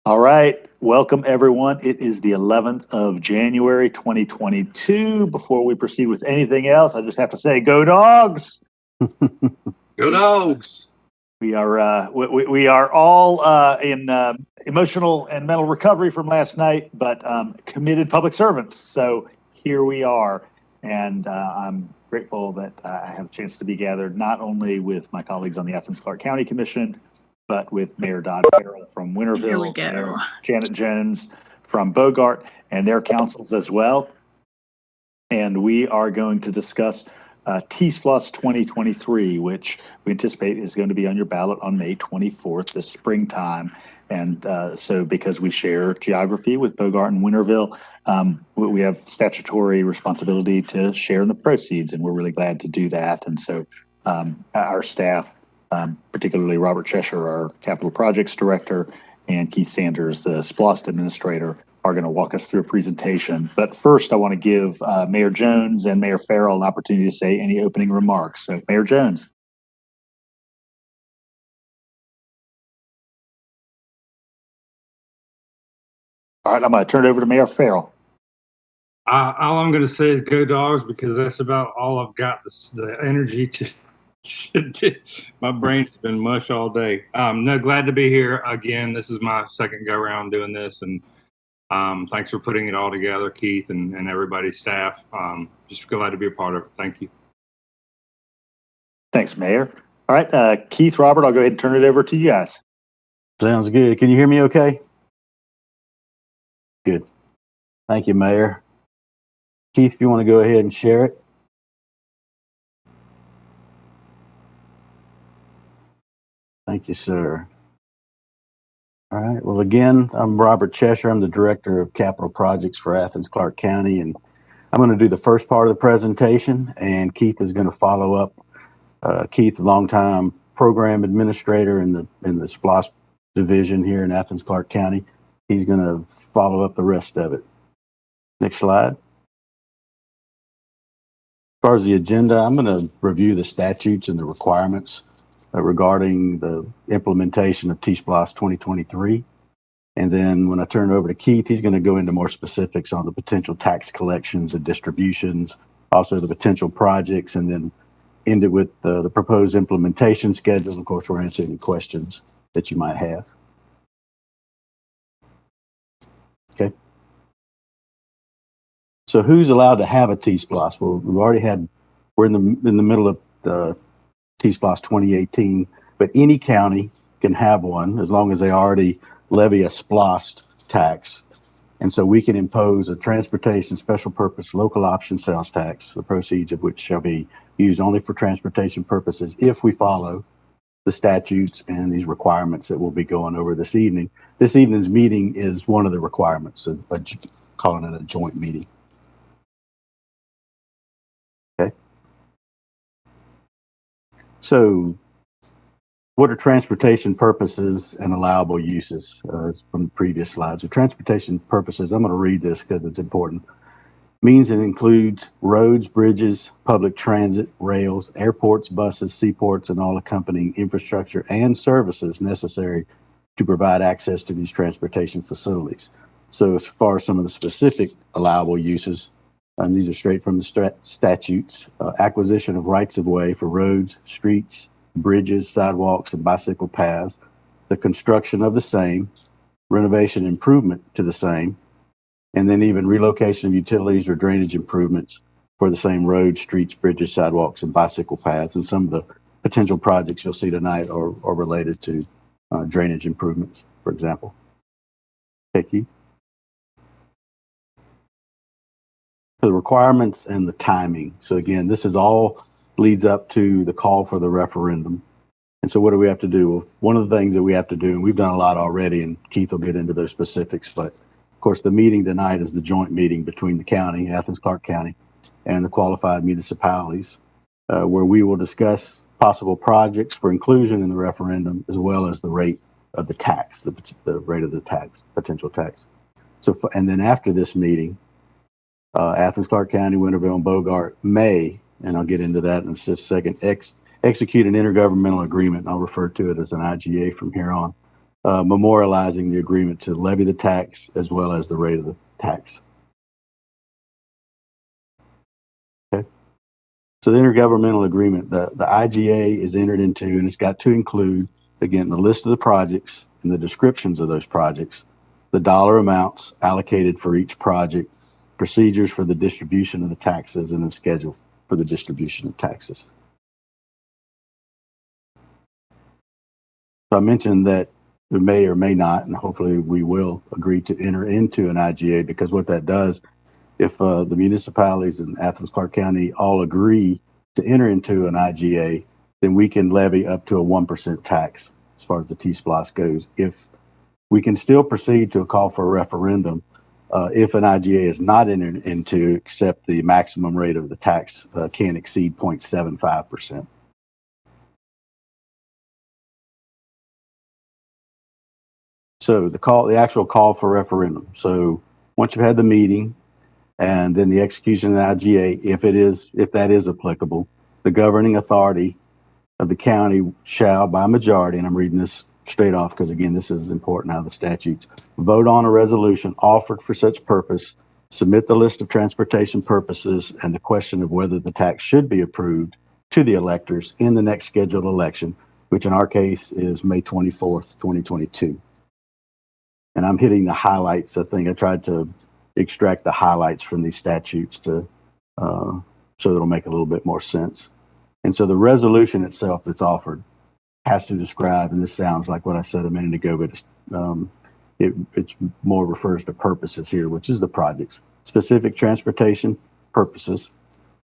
All right. Welcome, everyone. It is the 11th of January, 2022. Before we proceed with anything else, I just have to say, go Dogs! Go Dogs! We are all in emotional and mental recovery from last night, but committed public servants. So here we are. And I'm grateful that I have a chance to be gathered not only with my colleagues on the Athens-Clarke County Commission, but with Mayor Dodd Ferrelle from Winterville, Mayor Janet Jones from Bogart, and their councils as well. And we are going to discuss TSPLOST 2023, which we anticipate is going to be on your ballot on May 24th, this springtime. And so because we share geography with Bogart and Winterville, we have statutory responsibility to share in the proceeds, and we're really glad to do that. And so our staff, particularly Robert Cheshire, our Capital Projects Director, and Keith Sanders, the SPLOST Administrator, are going to walk us through a presentation. But first, I want to give Mayor Jones and Mayor Ferrelle an opportunity to say any opening remarks. So, Mayor Jones. All right, I'm going to turn it over to Mayor Ferrelle. All I'm going to say is go Dogs, because that's about all I've got the energy to my brain has been mush all day. No, glad to be here again. This is my second go around doing this, and thanks for putting it all together, Keith, and everybody's staff. Just glad to be a part of it. Thank you. Thanks, Mayor. All right, Keith, Robert, I'll go ahead and turn it over to you guys. Sounds good. Can you hear me okay? Good. Thank you, Mayor. Keith, if you want to go ahead and share it. Thank you, sir. All right. Well, again, I'm Robert Cheshire. I'm the Director of Capital Projects for Athens-Clarke County, and I'm going to do the first part of the presentation, and Keith is going to follow up. Keith, longtime program administrator in the SPLOST division here in Athens-Clarke County. He's going to follow up the rest of it. Next slide. As far as the agenda, I'm going to review the statutes and the requirements regarding the implementation of TSPLOST 2023. And then when I turn it over to Keith, he's going to go into more specifics on the potential tax collections and distributions, also the potential projects, and then end it with the proposed implementation schedule. Of course, we'll answer any questions that you might have. Okay. So who's allowed to have a TSPLOST? Well, we're in the middle of the TSPLOST 2018, but any county can have one as long as they already levy a SPLOST tax. And so we can impose a transportation special purpose local option sales tax, the proceeds of which shall be used only for transportation purposes if we follow the statutes and these requirements that we'll be going over this evening. This evening's meeting is one of the requirements, calling it a joint meeting. Okay. So what are transportation purposes and allowable uses? From the previous slides. So transportation purposes, I'm going to read this because it's important. Means it includes roads, bridges, public transit, rails, airports, buses, seaports, and all accompanying infrastructure and services necessary to provide access to these transportation facilities. So as far as some of the specific allowable uses, these are straight from the statutes. Acquisition of rights of way for roads, streets, bridges, sidewalks, and bicycle paths, the construction of the same, renovation improvement to the same, and then even relocation of utilities or drainage improvements for the same roads, streets, bridges, sidewalks, and bicycle paths. And some of the potential projects you'll see tonight are related to drainage improvements, for example. Thank you. The requirements and the timing. So again, this is all leads up to the call for the referendum. And so what do we have to do? Well, one of the things that we have to do, and we've done a lot already, and Keith will get into those specifics, but of course the meeting tonight is the joint meeting between the county, Athens-Clarke County, and the qualified municipalities, where we will discuss possible projects for inclusion in the referendum, as well as the rate of the tax, the rate of the tax, potential tax. So, and then after this meeting, Athens-Clarke County, Winterville, and Bogart may, and I'll get into that in just a second, execute an intergovernmental agreement. I'll refer to it as an IGA from here on, memorializing the agreement to levy the tax as well as the rate of the tax. Okay. So the intergovernmental agreement, the IGA is entered into, and it's got to include, again, the list of the projects and the descriptions of those projects, the dollar amounts allocated for each project, procedures for the distribution of the taxes, and the schedule for the distribution of taxes. So I mentioned that we may or may not, and hopefully we will agree to enter into an IGA, because what that does, if the municipalities in Athens-Clarke County all agree to enter into an IGA, then we can levy up to a 1% tax as far as the TSPLOST goes. If we can still proceed to a call for a referendum, if an IGA is not entered into, except the maximum rate of the tax can't exceed 0.75%. So the actual call for referendum. So once you've had the meeting and then the execution of the IGA, if that is applicable, the governing authority of the county shall, by majority, and I'm reading this straight off because again, this is important out of the statutes, vote on a resolution offered for such purpose, submit the list of transportation purposes and the question of whether the tax should be approved to the electors in the next scheduled election, which in our case is May 24th, 2022. And I'm hitting the highlights. I think I tried to extract the highlights from these statutes to so it'll make a little bit more sense. And so the resolution itself that's offered has to describe, and this sounds like what I said a minute ago, but it's more refers to purposes here, which is the projects, specific transportation purposes,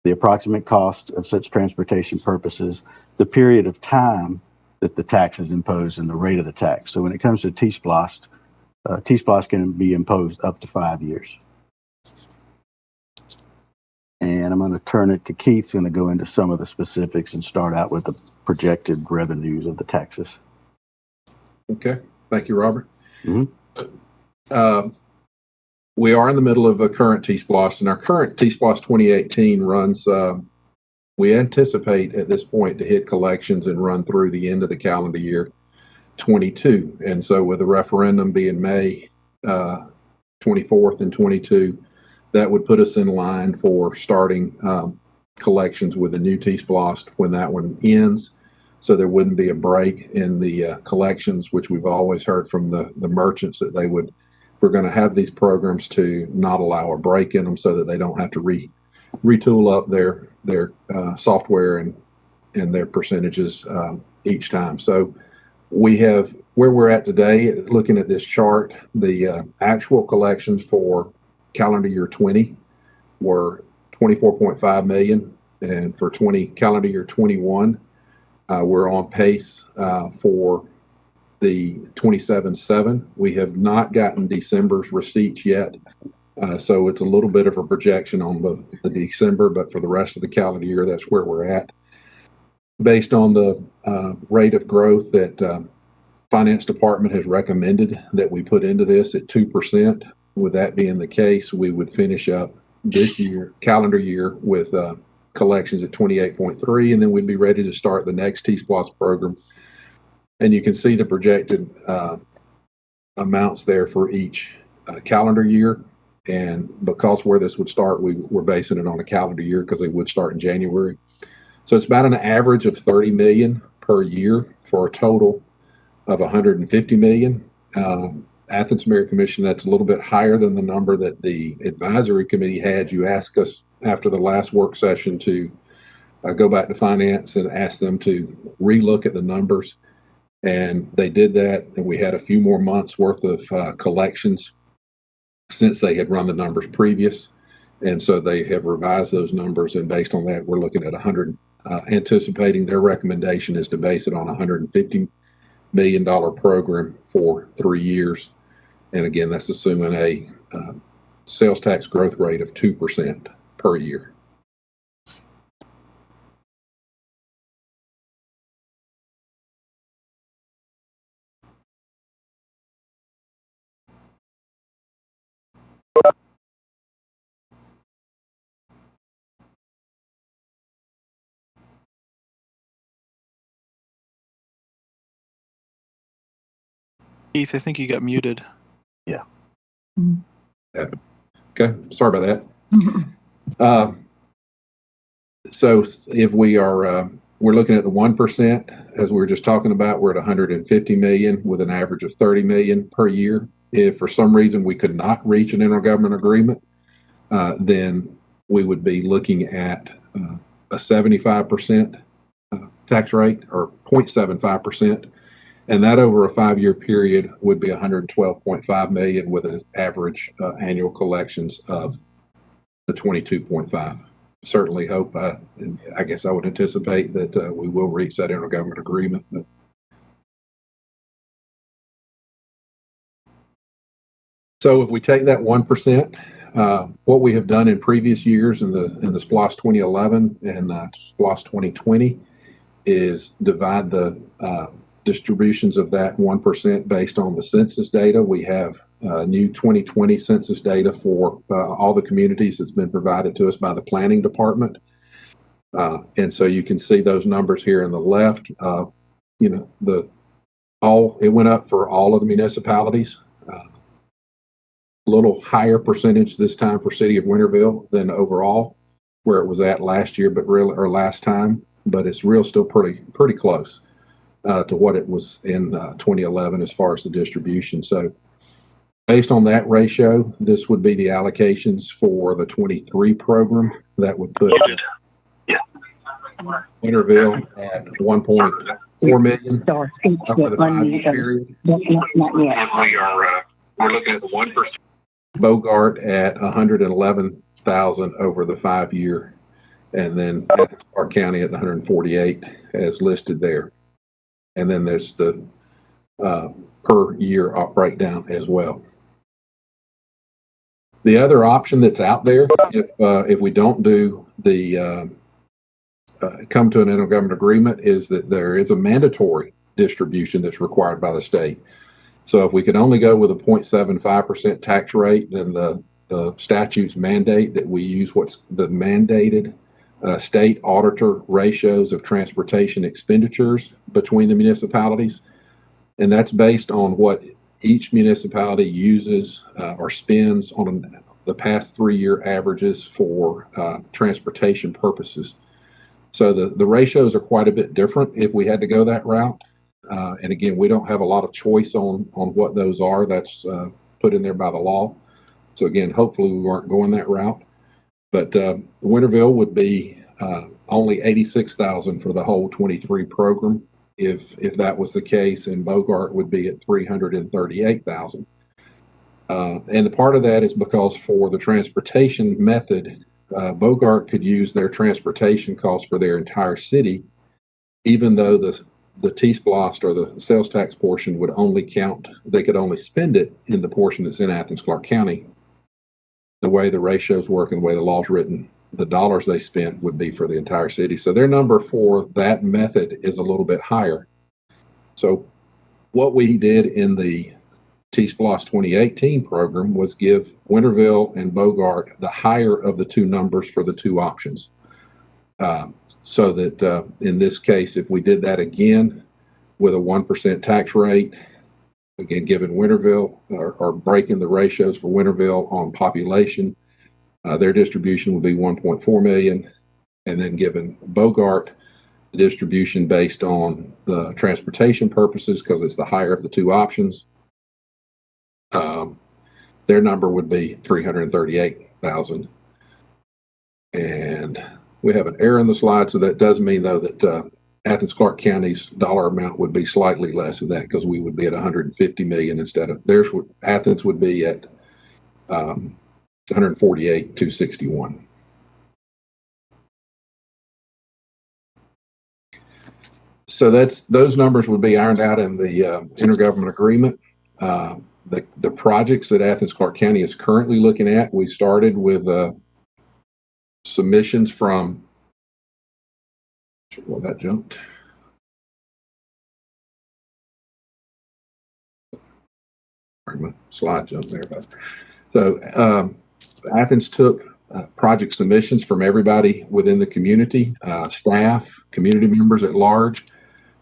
the approximate cost of such transportation purposes, the period of time that the tax is imposed, and the rate of the tax. So when it comes to TSPLOST, TSPLOST can be imposed up to 5 years. And I'm going to turn it to Keith's going to go into some of the specifics and start out with the projected revenues of the taxes. Okay. Thank you, Robert. Mm-hmm. We are in the middle of a current TSPLOST, and our current TSPLOST 2018 runs, we anticipate at this point to hit collections and run through the end of the calendar year 22. And so with the referendum being May 24th and 22, that would put us in line for starting collections with a new TSPLOST when that one ends. So there wouldn't be a break in the collections, which we've always heard from the merchants that they would, if we're going to have these programs, to not allow a break in them so that they don't have to retool up their software and their percentages each time. So we have, where we're at today, looking at this chart, the actual collections for calendar year 20 were 24.5 million, and for calendar year 21, we're on pace for the 27.7. We have not gotten December's receipts yet, so it's a little bit of a projection on the December, but for the rest of the calendar year, that's where we're at. Based on the rate of growth that Finance Department has recommended that we put into this at 2%, with that being the case, we would finish up this year, calendar year, with collections at 28.3, and then we'd be ready to start the next TSPLOST program. And you can see the projected amounts there for each calendar year. And because where this would start, we're basing it on a calendar year because it would start in January. So it's about an average of 30 million per year for a total of 150 million. Athens Mayor Commission, that's a little bit higher than the number that the advisory committee had. You asked us after the last work session to go back to finance and ask them to relook at the numbers. And they did that. And we had a few more months worth of collections since they had run the numbers previous. And so they have revised those numbers. And based on that, we're looking at anticipating their recommendation is to base it on $150 million program for 3 years. And again, that's assuming a sales tax growth rate of 2% per year. Keith, I think you got muted. Okay, sorry about that. So if we are, we're looking at the 1%, as we were just talking about, we're at 150 million with an average of 30 million per year. If for some reason we could not reach an intergovernment agreement, then we would be looking at a 75% tax rate, or 0.75%. And that over a 5-year period would be 112.5 million with an average annual collections of the 22.5. Certainly hope, and I guess I would anticipate that we will reach that intergovernment agreement. So if we take that 1%, what we have done in previous years in the TSPLOST 2011 and TSPLOST 2020 is divide the distributions of that 1% based on the census data. We have new 2020 census data for all the communities that's been provided to us by the planning department. And so you can see those numbers here on the left. You know, it went up for all of the municipalities. A little higher percentage this time for City of Winterville than overall where it was at last year, but really, or last time, but it's still pretty close to what it was in 2011 as far as the distribution. So based on that ratio, this would be the allocations for the 23 program. That would put Winterville at 1.4 million over the 5-year period. We're looking at the 1%. Bogart at 111,000 over the 5-year, and then Athens-Clarke County at 148 as listed there. And then there's the per year breakdown as well. The other option that's out there, if we don't do the come to an intergovernment agreement, is that there is a mandatory distribution that's required by the state. So if we could only go with a 0.75% tax rate, then the statutes mandate that we use what's the mandated state auditor ratios of transportation expenditures between the municipalities. And that's based on what each municipality uses or spends on the past 3-year averages for transportation purposes. So the ratios are quite a bit different if we had to go that route. And again, we don't have a lot of choice on what those are. That's put in there by the law. So again, hopefully we weren't going that route. But Winterville would be only 86,000 for the whole 23 program, if that was the case, and Bogart would be at 338,000. And the part of that is because for the transportation method, Bogart could use their transportation costs for their entire city, even though the TSPLOST or the sales tax portion would only count, they could only spend it in the portion that's in Athens-Clarke County. The way the ratios work and the way the law's written, the dollars they spent would be for the entire city. So their number for that method is a little bit higher. So what we did in the TSPLOST 2018 program was give Winterville and Bogart the higher of the two numbers for the two options. So that in this case, if we did that again with a 1% tax rate, again, given Winterville or breaking the ratios for Winterville on population, their distribution would be 1.4 million. And then given Bogart, the distribution based on the transportation purposes, because it's the higher of the two options, their number would be 338,000. And we have an error in the slide, so that does mean, though, that Athens-Clarke County's dollar amount would be slightly less than that, because we would be at 150 million instead of theirs. Athens would be at 148,261. So those numbers would be ironed out in the intergovernment agreement. The projects that Athens-Clarke County is currently looking at, we started with submissions from, well, that jumped. My slide jumped there. But so Athens took project submissions from everybody within the community, staff, community members at large.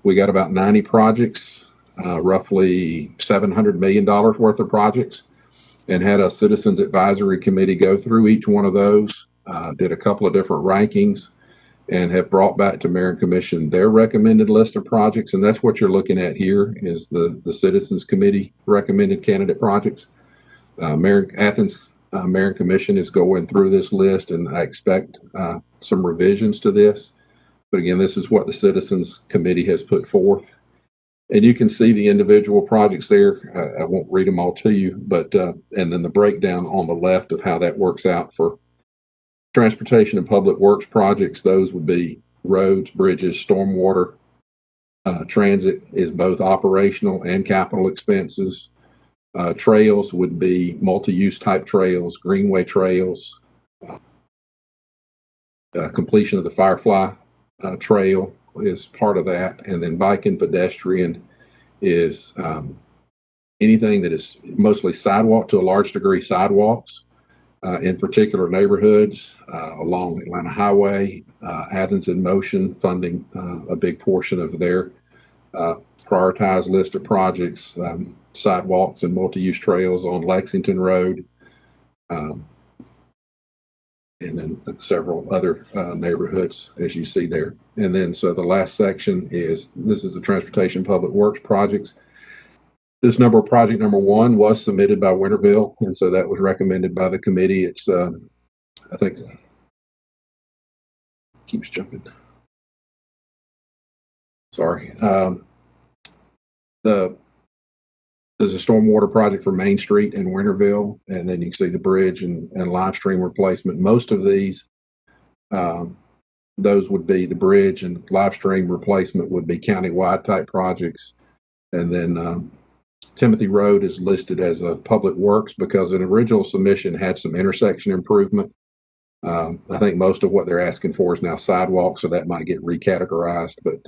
We got about 90 projects roughly $700 million worth of projects, and had a citizens advisory committee go through each one of those, did a couple of different rankings, and have brought back to Mayor and Commission their recommended list of projects. And that's what you're looking at here is the Citizens Committee recommended candidate projects. Mayor and Commission is going through this list, and I expect some revisions to this. But again, this is what the Citizens Committee has put forth. And you can see the individual projects there. I won't read them all to you, but and then the breakdown on the left of how that works out for transportation and public works projects. Those would be roads, bridges, stormwater. Transit is both operational and capital expenses. Trails would be multi-use type trails, greenway trails, completion of the Firefly Trail is part of that. And then bike and pedestrian is anything that is mostly sidewalk, to a large degree sidewalks, in particular neighborhoods along Atlanta Highway, Athens in Motion funding a big portion of their prioritized list of projects, sidewalks and multi-use trails on Lexington Road, and then several other neighborhoods, as you see there. And then, so the last section is, this is the Transportation Public Works projects. This project number 1 was submitted by Winterville, and so that was recommended by the committee. It's, I think, keeps jumping. Sorry. There's a stormwater project for Main Street in Winterville, and then you can see the bridge and live stream replacement. Most of these, those would be the bridge and live stream replacement would be countywide type projects. And then Timothy Road is listed as a public works because an original submission had some intersection improvement. I think most of what they're asking for is now sidewalk, so that might get recategorized, but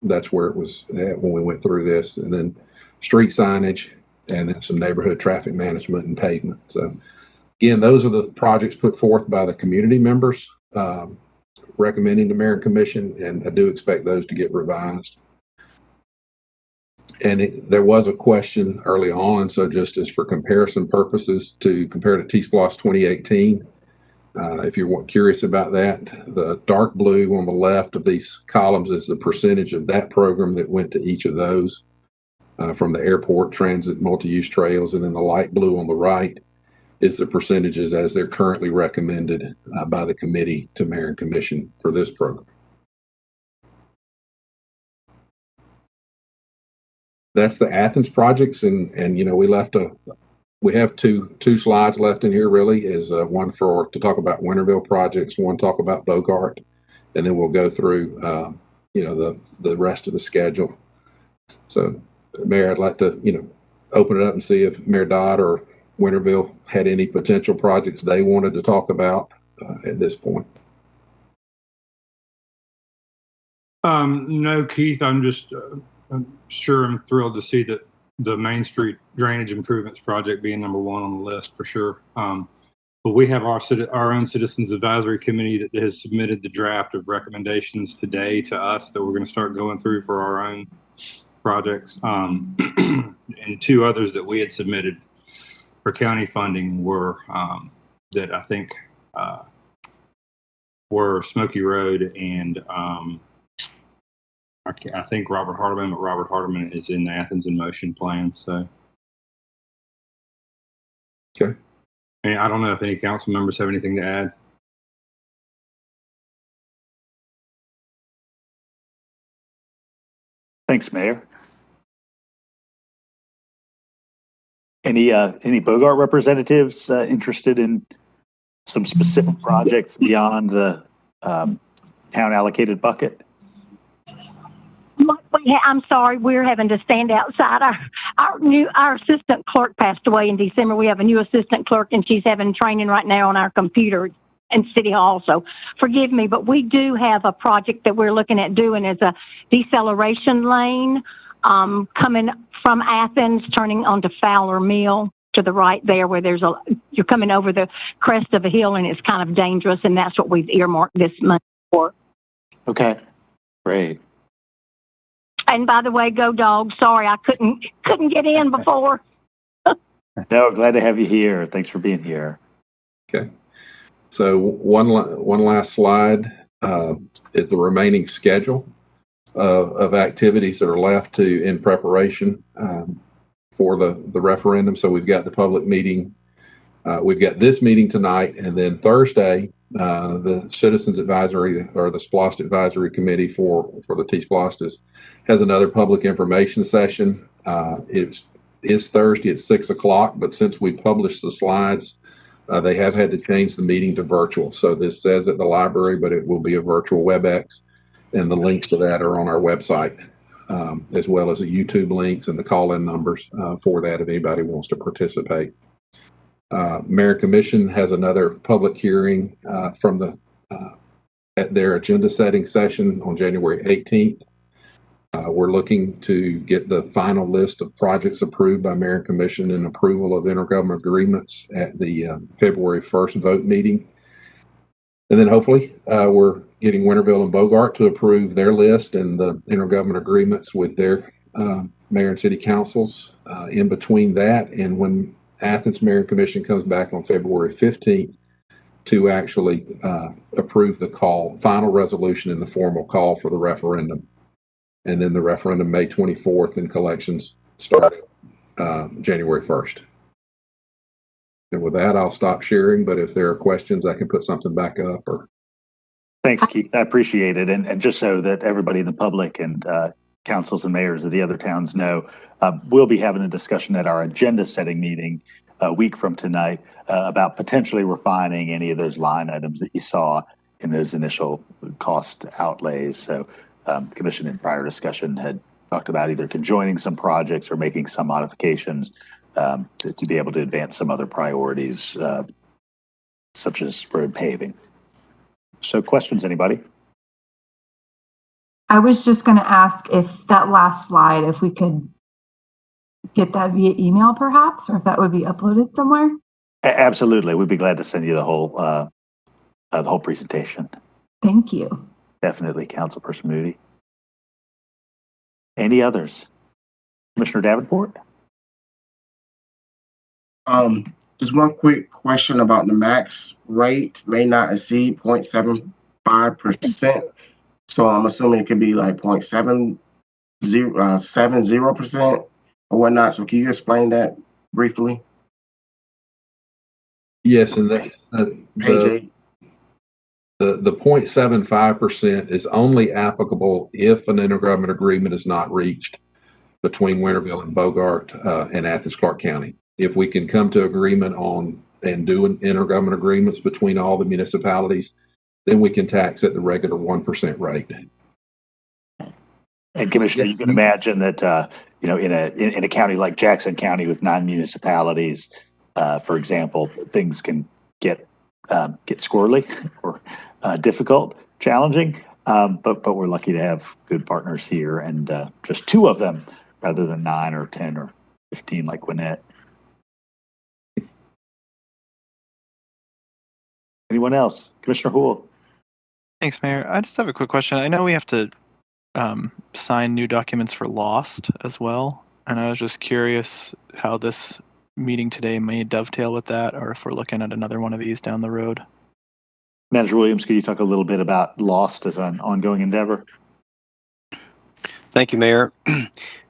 that's where it was at when we went through this. And then street signage, and then some neighborhood traffic management and pavement. So again, those are the projects put forth by the community members, recommending to Mayor and Commission, and I do expect those to get revised. And there was a question early on, so just as for comparison purposes, to compare to TSPLOST 2018, if you're curious about that, the dark blue on the left of these columns is the percentage of that program that went to each of those from the airport, transit, multi-use trails, and then the light blue on the right is the percentages as they're currently recommended by the committee to Mayor and Commission for this program. That's the Athens projects, and you know, we have two slides left in here. Really, is one to talk about Winterville projects, one talk about Bogart, and then we'll go through you know, the rest of the schedule. So, Mayor, I'd like to open it up and see if Mayor Dodd or Winterville had any potential projects they wanted to talk about at this point. No, Keith, I'm sure I'm thrilled to see that the Main Street Drainage Improvements Project being number 1 on the list for sure. But we have our own Citizens Advisory Committee that has submitted the draft of recommendations today to us that we're going to start going through for our own projects. And 2 others that we had submitted for county funding were that I think were Smoky Road and I think Robert Hardiman, but Robert Hardiman is in the Athens in Motion plan. So, okay. And I don't know if any council members have anything to add. Thanks, Mayor. Any Bogart representatives interested in some specific projects beyond the town allocated bucket? I'm sorry, we're having to stand outside. Our assistant clerk passed away in December. We have a new assistant clerk, and she's having training right now on our computer in City Hall. So forgive me, but we do have a project that we're looking at doing as a deceleration lane coming from Athens, turning onto Fowler Mill to the right there, where you're coming over the crest of a hill, and it's kind of dangerous, and that's what we've earmarked this money for. Okay, great. And by the way, go Dogs. Sorry, I couldn't get in before. No, glad to have you here. Thanks for being here. Okay. So one last slide is the remaining schedule of activities that are left in preparation for the referendum. So we've got the public meeting. We've got this meeting tonight, and then Thursday, the Citizens Advisory or the TSPLOST Advisory Committee for the TSPLOST has another public information session. It's Thursday at 6 o'clock, but since we published the slides, they have had to change the meeting to virtual. So this says at the library, but it will be a virtual WebEx, and the links to that are on our website, as well as the YouTube links and the call-in numbers for that if anybody wants to participate. Mayor and Commission has another public hearing at their agenda setting session on January 18th. We're looking to get the final list of projects approved by Mayor and Commission and approval of intergovernmental agreements at the February 1st vote meeting. And then hopefully we're getting Winterville and Bogart to approve their list and the intergovernmental agreements with their mayor and city councils. In between that and when Athens Mayor and Commission comes back on February 15th to actually approve the final resolution in the formal call for the referendum. And then the referendum May 24th and collections start January 1st. And with that, I'll stop sharing, but if there are questions, I can put something back up. Thanks, Keith. I appreciate it. And just so that everybody in the public and councils and mayors of the other towns know, we'll be having a discussion at our agenda setting meeting a week from tonight about potentially refining any of those line items that you saw in those initial cost outlays. So the commission in prior discussion had talked about either conjoining some projects or making some modifications to be able to advance some other priorities, such as road paving. So questions, anybody? I was just going to ask if that last slide, if we could get that via email perhaps, or if that would be uploaded somewhere. Absolutely. We'd be glad to send you the whole presentation. Thank you. Definitely, Councilperson Moody. Any others? Commissioner Davenport? Just one quick question about the max rate may not exceed 0.75%. So I'm assuming it could be like 0.70% or whatnot. So can you explain that briefly? Yes, and Page 8. The 0.75% is only applicable if an intergovernmental agreement is not reached between Winterville and Bogart and Athens-Clarke County. If we can come to agreement on and do an intergovernmental agreements between all the municipalities, then we can tax at the regular 1% rate. And Commissioner, you can imagine that in a county like Jackson County with 9 municipalities, for example, things can get squirrely or difficult, challenging. But we're lucky to have good partners here, and just 2 of them rather than 9 or 10 or 15 like Gwinnett. Anyone else? Commissioner Houle. Thanks, Mayor. I just have a quick question. I know we have to sign new documents for LOST as well, and I was just curious how this meeting today may dovetail with that, or if we're looking at another one of these down the road. Manager Williams, could you talk a little bit about LOST as an ongoing endeavor? Thank you, Mayor.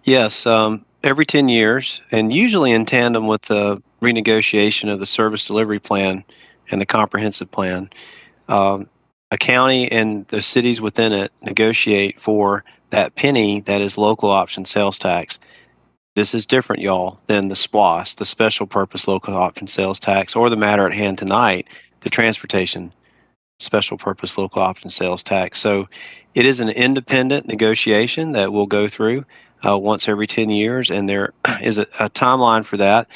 Yes, every 10 years, and usually in tandem with the renegotiation of the service delivery plan and the comprehensive plan, a county and the cities within it negotiate for that penny that is local option sales tax. This is different, y'all, than the SPLOST, the special purpose local option sales tax, or the matter at hand tonight, the transportation special purpose local option sales tax. So it is an independent negotiation that we'll go through once every 10 years, and there is a timeline for that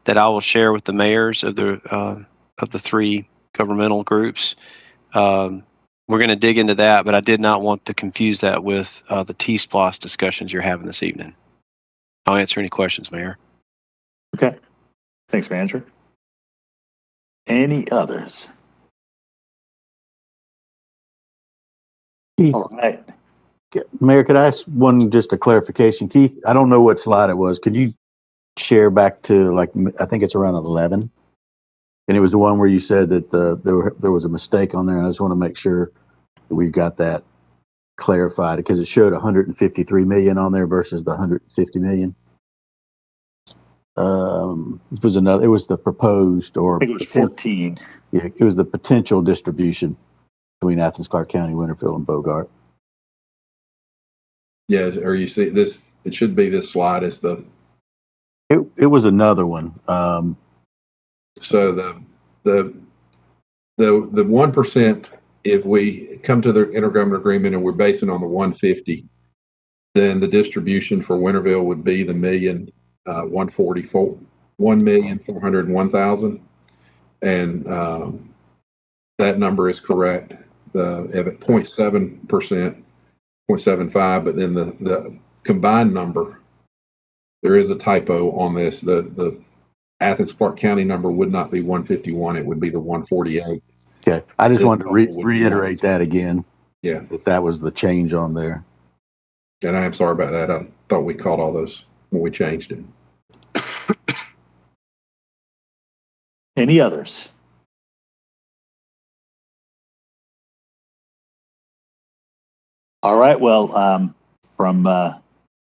I will share with the mayors of the 3 governmental groups. We're going to dig into that, but I did not want to confuse that with the TSPLOST discussions you're having this evening. I'll answer any questions, Mayor. Okay. Thanks, Manager. Any others? All right. Mayor, could I ask one, just a clarification? Keith, I don't know what slide it was. Could you share back to, like, I think it's around 11? And it was the one where you said that there was a mistake on there, and I just want to make sure that we've got that clarified, because it showed 153 million on there versus the 150 million. It was the proposed, or I think it was 14. Yeah, it was the potential distribution between Athens-Clarke County, Winterville, and Bogart. Yeah, or you see this, it should be this slide is the. It was another one. So the 1%, if we come to the intergovernmental agreement and we're basing on the 150, then the distribution for Winterville would be the 1,401,000, and that number is correct. The 0.7%, 0.75, but then the combined number, there is a typo on this. The Athens-Clarke County number would not be 151; it would be the 148. Okay, I just wanted to reiterate that again. Yeah, that was the change on there. And I am sorry about that. I thought we caught all those when we changed it. Any others? All right. Well, from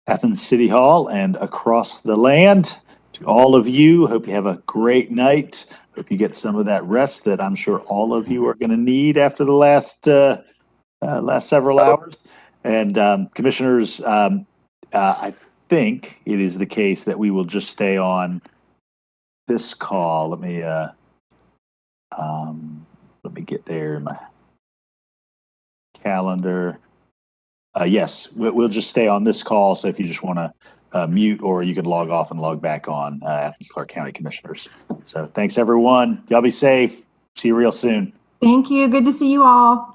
Athens City Hall and across the land, to all of you, hope you have a great night. Hope you get some of that rest that I'm sure all of you are going to need after the last several hours. And commissioners, I think it is the case that we will just stay on this call. Let me get there in my calendar. Yes, we'll just stay on this call. So if you just want to mute, or you can log off and log back on, Athens-Clarke County Commissioners. So thanks, everyone. Y'all be safe. See you real soon. Thank you. Good to see you all.